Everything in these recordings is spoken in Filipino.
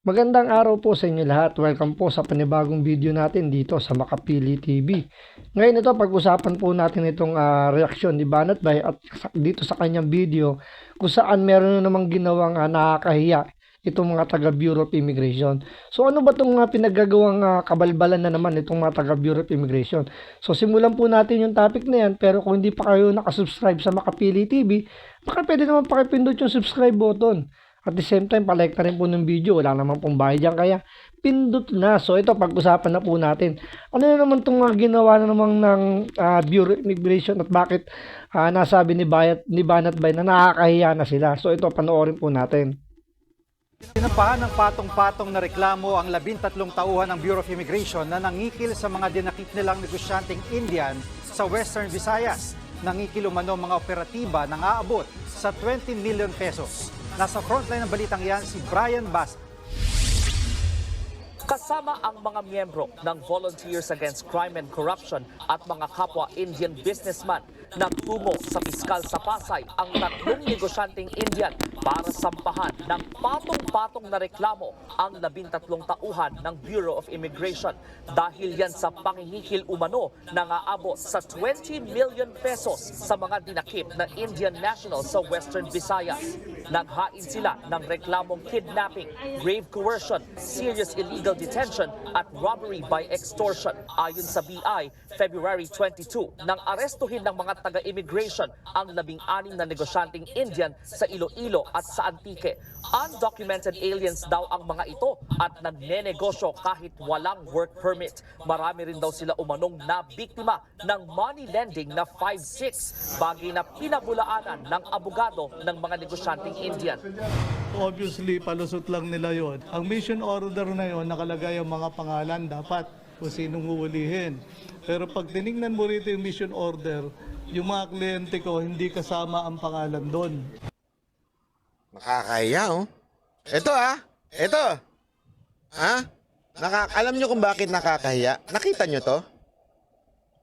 Magandang araw po sa inyo lahat. Welcome po sa panibagong video natin dito sa Makapili TV. Ngayon ito, pag-usapan po natin itong reaksyon ni Banat Bay at dito sa kanyang video kung saan meron namang ginawang nakakahiya itong mga taga Bureau of Immigration. So ano ba itong pinaggagawang kabalbalan na naman itong mga taga Bureau of Immigration? So simulan po natin yung topic na yan, pero kung hindi pa kayo nakasubscribe sa Makapili TV, baka pwede naman pakipindot yung subscribe button. At the same time, palike na rin po ng video. Wala naman pong bayad dyan. Kaya, pindot na. So, ito, pag-usapan na po natin. Ano na naman itong ginawa na naman ng Bureau of Immigration at bakit nasabi ni Banat Bay na nakakahiya na sila. So, ito, panoorin po natin. Sinampahan ng patong-patong na reklamo ang 13 tauhan ng Bureau of Immigration na nangikil sa mga dinakip nilang negosyanteng Indian sa Western Visayas. Nangikil umano mga operatiba nang aabot sa 20 million pesos. Nasa frontline ng balitang yan si Brian Basa. Kasama ang mga miyembro ng Volunteers Against Crime and Corruption at mga kapwa Indian businessman nagtungo sa piskal sa Pasay ang tatlong negosyanteng Indian para sampahan ng patong-patong na reklamo ang 13 tauhan ng Bureau of Immigration dahil yan sa pangingikil umano na aabot sa 20 million pesos sa mga dinakip na Indian nationals sa Western Visayas. Naghain sila ng reklamong kidnapping, grave coercion, serious illegal detention at robbery by extortion. Ayon sa BI, February 22, nang arestuhin ng mga taga-immigration ang 16 na negosyanteng Indian sa Iloilo at sa Antique. Undocumented aliens daw ang mga ito at nagnenegosyo kahit walang work permit. Marami rin daw sila umanong na biktima ng money lending na 5-6, bagay na pinabulaanan ng abogado ng mga negosyanteng Indian. Obviously, palusot lang nila yon. Ang mission order na yon, nakalagay ang mga pangalan dapat kung sinong huhulihin. Pero pag tinignan mo rito yung mission order, yung mga kliyente ko, hindi kasama ang pangalan doon. Nakakahiya, oh. Ito, Ito. Alam nyo kung bakit nakakahiya? Nakita nyo to?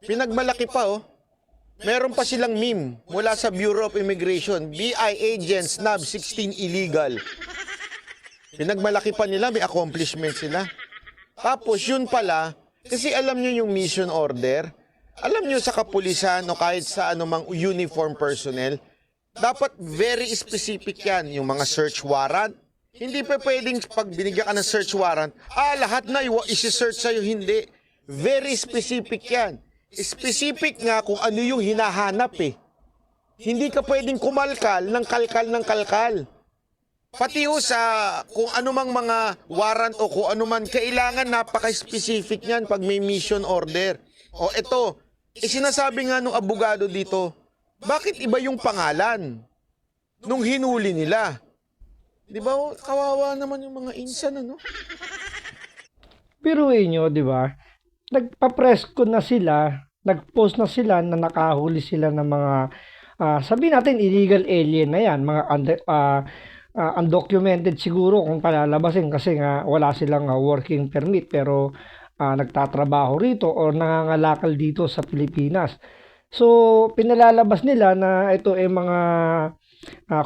Pinagmalaki pa, oh. Meron pa silang meme mula sa Bureau of Immigration. BI agents, NAB 16 illegal. Pinagmalaki pa nila, may accomplishment sila. Tapos yun pala, kasi alam nyo yung mission order, alam nyo sa kapulisan o kahit sa anumang uniform personnel, dapat very specific yan, yung mga search warrant. Hindi pa pwedeng pag binigyan ka ng search warrant, lahat na isi-search sa'yo, hindi. Very specific yan. Specific nga kung ano yung hinahanap eh. Hindi ka pwedeng kumalkal ng kalkal. Pati ho sa kung anumang mga warrant o kung anuman, kailangan napaka-specific niyan pag may mission order. O ito, sinasabi nga nung abogado dito, bakit iba yung pangalan nung hinuli nila? Di ba, kawawa naman yung mga insan, ano? Biruin nyo, di ba? Nagpa-press ko na sila, nag-post na sila na nakahuli sila ng mga, sabihin natin, illegal alien na yan, mga undocumented siguro kung palalabasin kasi nga wala silang working permit pero nagtatrabaho rito o nangangalakal dito sa Pilipinas. So, pinalalabas nila na ito ay mga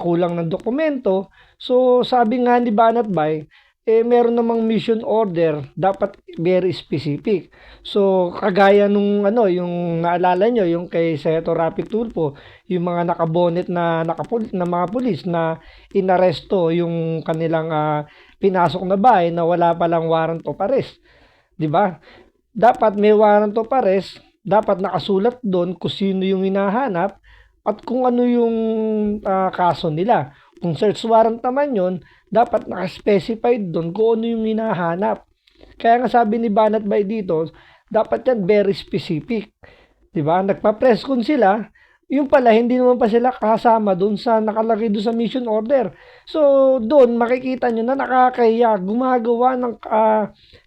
kulang ng dokumento. So, sabi nga ni Banat Bay, meron namang mission order, dapat very specific. So, kagaya nung yung naalala nyo, yung kay Senator Rapi Tulfo, yung mga nakabonet na mga pulis na inaresto yung kanilang pinasok na bahay na wala palang warrant of arrest. 'Di ba? Dapat may warrant of arrest, dapat nakasulat doon kung sino yung hinahanap at kung ano yung kaso nila. Kung search warrant naman yun, dapat naka-specified doon kung ano yung hinahanap. Kaya nga sabi ni Banat Bay dito, dapat yan very specific. Diba? Nagpa-press con sila, yung pala, hindi naman pa sila kasama doon sa nakalagay doon sa mission order. So, doon makikita nyo na nakakahiya, gumagawa ng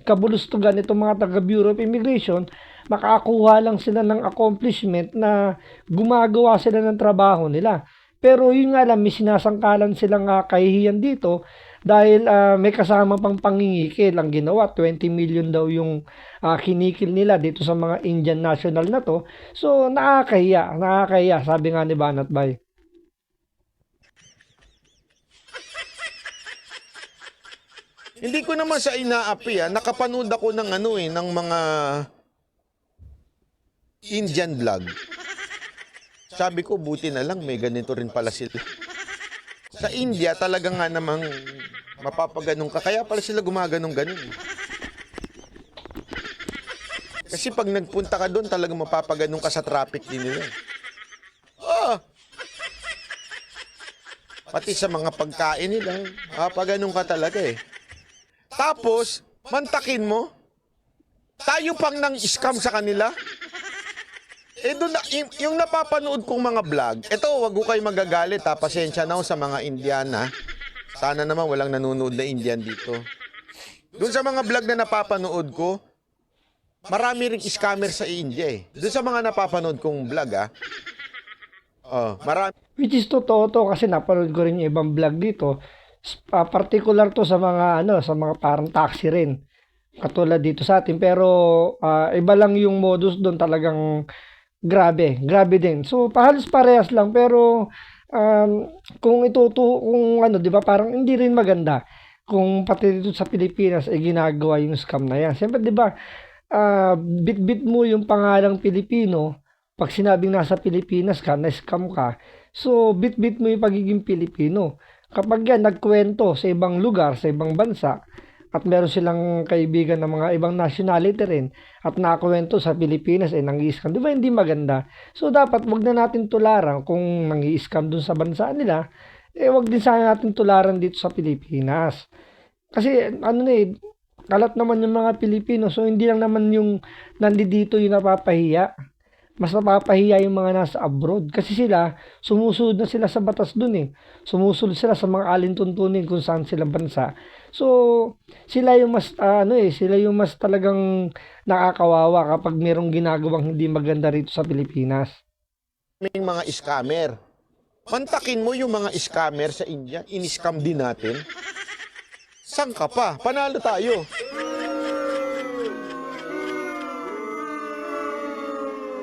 kabulustugan itong mga taga-Bureau of Immigration, makakuha lang sila ng accomplishment na gumagawa sila ng trabaho nila. Pero yun nga lang, may sinasangkalan silang kahihiyan dito dahil may kasama pang pangingikil ang ginawa. 20 million daw yung kinikil nila dito sa mga Indian national na to. So nakakahiya, sabi nga ni Banat Bay. Hindi ko naman sa inaapi, nakapanood ako ng ng mga Indian vlog. Sabi ko, buti na lang, may ganito rin pala sila. Sa India, talaga nga namang mapapaganong ka. Kaya pala sila gumaganong-ganon. Kasi pag nagpunta ka doon, talagang mapapaganong ka sa traffic din nila. Pati sa mga pagkain nila, mapapaganong ka talaga eh. Tapos, mantakin mo, tayo pang nang scam sa kanila. Doon, yung napapanood kong mga vlog, wag ko kayo magagalit pasensya na ako sa mga Indian Sana naman walang nanonood na Indian dito. Doon sa mga vlog na napapanood ko, marami ring scammer sa India eh. Doon sa mga napapanood kong vlog marami. Which is totoo to kasi napanood ko rin yung ibang vlog dito. Particular to sa mga sa mga parang taxi rin. Katulad dito sa atin pero iba lang yung modus doon, talagang grabe din. So halos parehas lang pero kung kung 'di ba, parang hindi rin maganda kung pati dito sa Pilipinas ay ginagawa yung scam na yan. Siyempre 'di ba, bit-bit mo yung pangalang Pilipino. Pag sinabing nasa Pilipinas ka, na-scam ka, so bit-bit mo yung pagiging Pilipino. Kapag yan nagkwento sa ibang lugar, sa ibang bansa, at meron silang kaibigan ng mga ibang nationality rin, at nakakwento sa Pilipinas nang-i-scam, di ba hindi maganda? So dapat wag na natin tularan kung nang-i-scam dun sa bansa nila, wag din sana natin tularan dito sa Pilipinas. Kasi kalat naman yung mga Pilipino, so hindi lang naman yung nandito yung napapahiya. Mas napapahiya yung mga nasa abroad kasi sila, sumusunod na sila sa batas dun eh. Sumusunod sila sa mga alintuntunin kung saan sila bansa. So, sila yung mas, sila yung mas talagang nakakawawa kapag merong ginagawang hindi maganda rito sa Pilipinas. May mga scammer. Mantakin mo yung mga scammer sa India, in-scam din natin. Saan ka pa? Panalo tayo.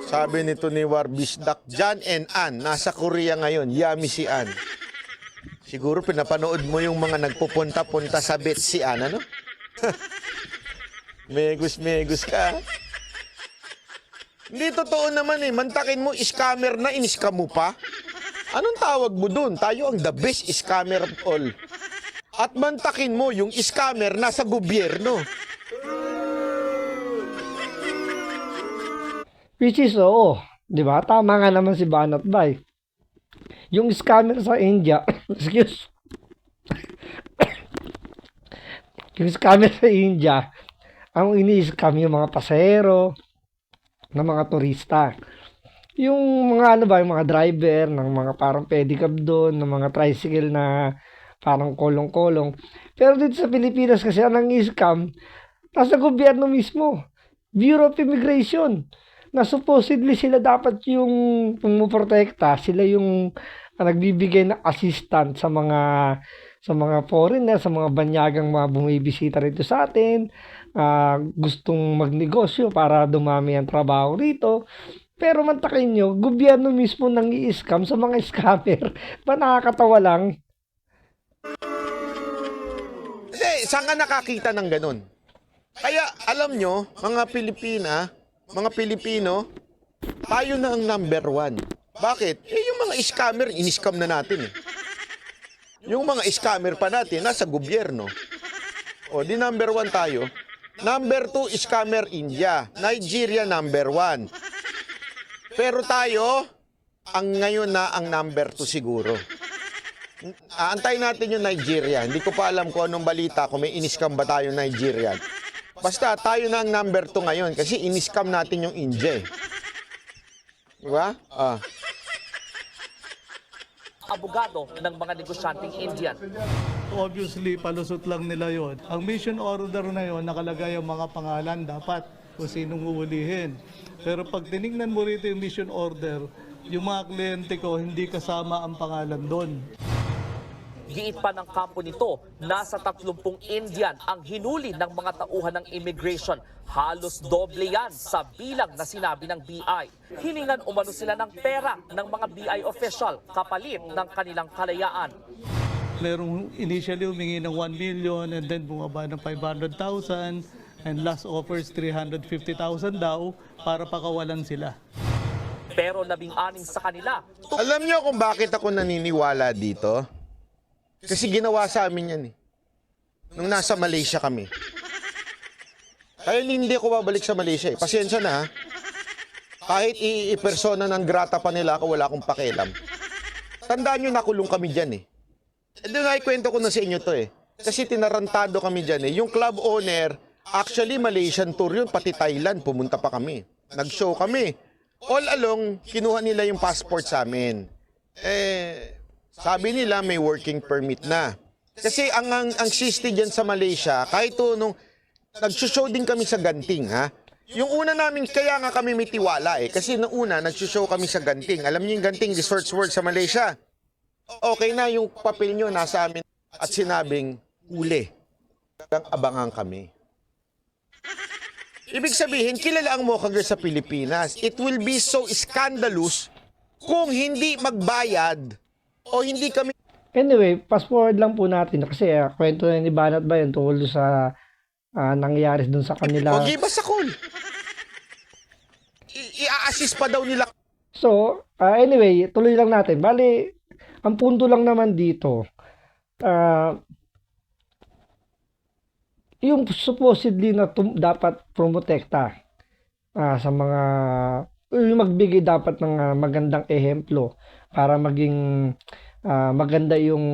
Sabi nito ni Warbisdak, John and Ann, nasa Korea ngayon, yummy si Ann. Siguro pinapanood mo yung mga nagpupunta-punta sa beach si Ann, ano? Megus ka. Hindi totoo naman mantakin mo, scammer na, in-scam mo pa. Anong tawag mo dun? Tayo ang the best scammer of all. At mantakin mo yung scammer nasa gobyerno. Which is, di ba? Tama nga naman si Banat Bay. Yung scammer sa India, yung scammer sa India, ang ini-scam yung mga pasahero, ng mga turista. Yung mga yung mga driver, ng mga parang pedicab doon, ng mga tricycle na parang kolong-kolong. Pero dito sa Pilipinas kasi ang i-scam, nasa gobyerno mismo. Bureau of Immigration. Na supposedly sila dapat yung pumuprotekta, sila yung nagbibigay ng assistant sa mga foreigner, sa mga banyagang mga bumibisita rito sa atin, gustong magnegosyo para dumami ang trabaho rito. Pero mantakin nyo, gobyerno mismo nang i-scam sa mga scammer. Ba nakakatawa lang? Saan ka nakakita ng ganun? Kaya alam nyo, mga Pilipino, tayo na ang number 1. Bakit? Yung mga scammer, in-scam na natin eh. Yung mga scammer pa natin, nasa gobyerno. Di number 1 tayo. Number 2, scammer India. Nigeria, number 1. Pero tayo, ngayon na ang number 2 siguro. Aantayin natin yung Nigeria. Hindi ko pa alam kung anong balita, kung may in-scam ba tayo Nigeria. Basta tayo na ang number 2 ngayon kasi in-scam natin yung India. Diba? Abogado ng mga negosyanteng Indian. Obviously, palusot lang nila yon. Ang mission order na yon, nakalagay ang mga pangalan dapat kung sinong uulihin. Pero pag tinignan mo rito yung mission order, yung mga kliyente ko, hindi kasama ang pangalan doon. Giit pa ng kampo nito, nasa 30 Indian ang hinuli ng mga tauhan ng immigration. Halos doble yan sa bilang na sinabi ng BI. Hiningan umano sila ng pera ng mga BI official kapalit ng kanilang kalayaan. Merong initially humingi ng 1 million and then bumaba ng 500,000 and last offers 350,000 daw para pakawalan sila. Pero 16 sa kanila, Alam niyo kung bakit ako naniniwala dito? Kasi ginawa sa amin yan eh. Nung nasa Malaysia kami. Kaya hindi ako babalik sa Malaysia eh. Pasensya na ha. Kahit i-persona ng grata pa nila ako, wala akong pakialam. Tandaan nyo, nakulong kami dyan eh. E doon nga ikwento ko na sa inyo to eh. Kasi tinarantado kami dyan eh. Yung club owner, actually Malaysian tour yun, pati Thailand, pumunta pa kami. Nag-show kami. All along, kinuha nila yung passport sa amin. Sabi nila may working permit na. Kasi ang sisti dyan sa Malaysia, kahit to nung nag-show din kami sa Ganting ha. Yung una namin, kaya nga kami may tiwala eh. Kasi nung una, nag-show kami sa Ganting. Alam niyo yung Ganting, Resorts World sa Malaysia. Okay na, yung papel nyo nasa amin at sinabing, huli. Abangan kami. Ibig sabihin, kilala ang Mocha Girl sa Pilipinas. It will be so scandalous kung hindi magbayad o hindi kami... Anyway, fast forward lang po natin kasi kwento na ni Banat ba yun tungkol sa nangyayari dun sa kanila. O give us a call. I-assist pa daw nila. So, anyway, tuloy lang natin. Bali, ang punto lang naman dito, yung supposedly na dapat promotekta sa mga, yung magbigay dapat ng magandang ehemplo para maging maganda yung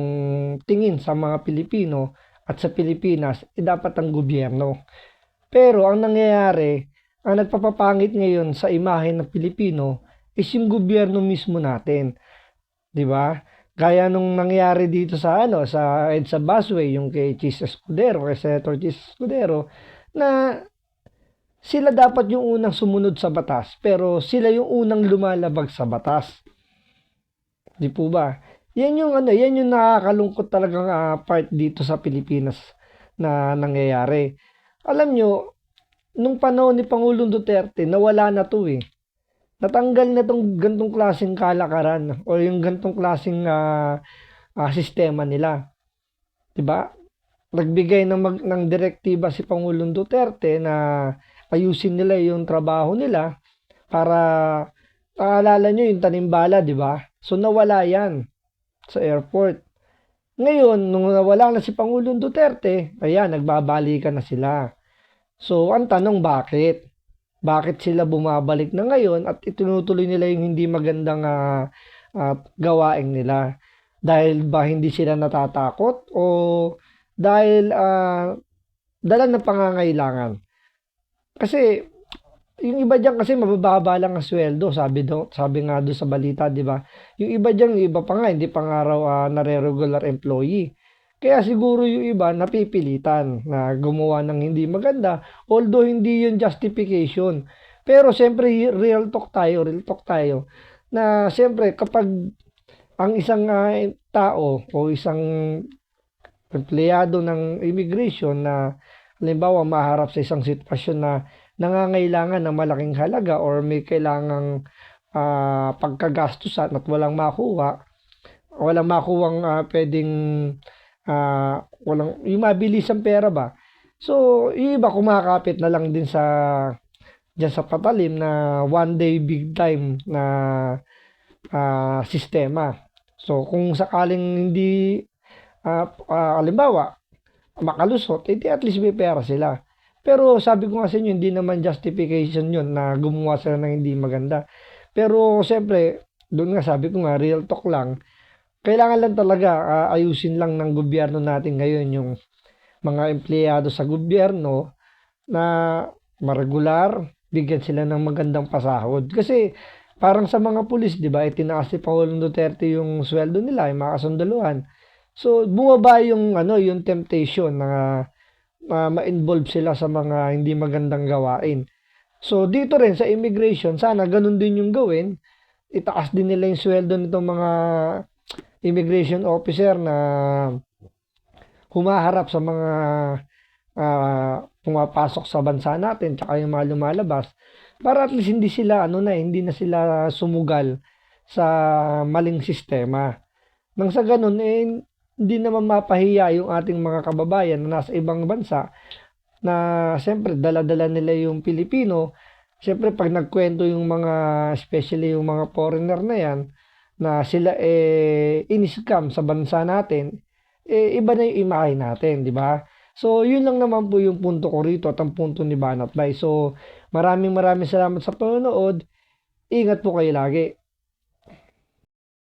tingin sa mga Pilipino at sa Pilipinas, dapat ang gobyerno. Pero ang nangyayari, ang nagpapapangit ngayon sa imahe ng Pilipino is yung gobyerno mismo natin. 'Di ba? Gaya nung nangyari dito sa sa EDSA Busway, yung kay Chis Escudero, kay Senator Chis Escudero, na sila dapat yung unang sumunod sa batas, pero sila yung unang lumalabag sa batas. Di po ba? Yan yung yan yung nakakalungkot talagang part dito sa Pilipinas na nangyayari. Alam nyo, nung panahon ni Pangulong Duterte, nawala na to eh. Natanggal na tong gantong klaseng kalakaran o yung gantong klaseng sistema nila. 'Di ba? Nagbigay ng direktiba si Pangulong Duterte na ayusin nila yung trabaho nila para naalala nyo yung tanimbala, 'di ba? So nawala 'yan sa airport. Ngayon, nung nawala na si Pangulong Duterte, ayan, nagbabalikan na sila. So, ang tanong, bakit? Bakit sila bumabalik na ngayon at itinutuloy nila yung hindi magandang gawain nila? Dahil ba hindi sila natatakot o dahil dala ng pangangailangan? Kasi yung iba diyan kasi mabababa lang ang sweldo, sabi nga doon sa balita, 'di ba? Yung iba diyan, iba pa nga hindi pa nga raw nare-regular employee. Kaya siguro yung iba napipilitan na gumawa ng hindi maganda, although hindi yun justification. Pero siyempre real talk tayo na siyempre kapag ang isang tao o isang empleyado ng immigration na halimbawa maharap sa isang sitwasyon na nangangailangan ng malaking halaga or may kailangang pagkagastusan at walang makuhang pwedeng walang yung mabilis ang pera ba. So, yung iba kumakapit na lang din diyan sa patalim na one day big time na sistema. So, kung sakaling hindi halimbawa makalusot, at least may pera sila. Pero sabi ko nga sa inyo, hindi naman justification yun na gumawa sila ng hindi maganda. Pero siyempre, doon nga sabi ko nga, real talk lang, kailangan lang talaga ayusin lang ng gobyerno natin ngayon yung mga empleyado sa gobyerno na maregular, bigyan sila ng magandang pasahod. Kasi parang sa mga pulis, di ba, itinaas ni Pangulong Duterte yung sweldo nila, yung mga kasundaluhan. So, bumaba yung temptation na ma-involve sila sa mga hindi magandang gawain. So, dito rin sa immigration, sana ganun din yung gawin. Itaas din nila yung sweldo nitong mga immigration officer na humaharap sa mga pumapasok sa bansa natin tsaka yung mga lumalabas para at least hindi sila hindi na sila sumugal sa maling sistema. Nang sa ganun hindi naman mapahiya yung ating mga kababayan na nasa ibang bansa na siyempre dala-dala nila yung Pilipino. Siyempre pag nagkwento yung mga, especially yung mga foreigner na yan, na sila in-scam sa bansa natin, iba na yung imahe natin, di ba? So, yun lang naman po yung punto ko rito at ang punto ni Banat Bay. So, maraming salamat sa panonood. Ingat po kayo lagi.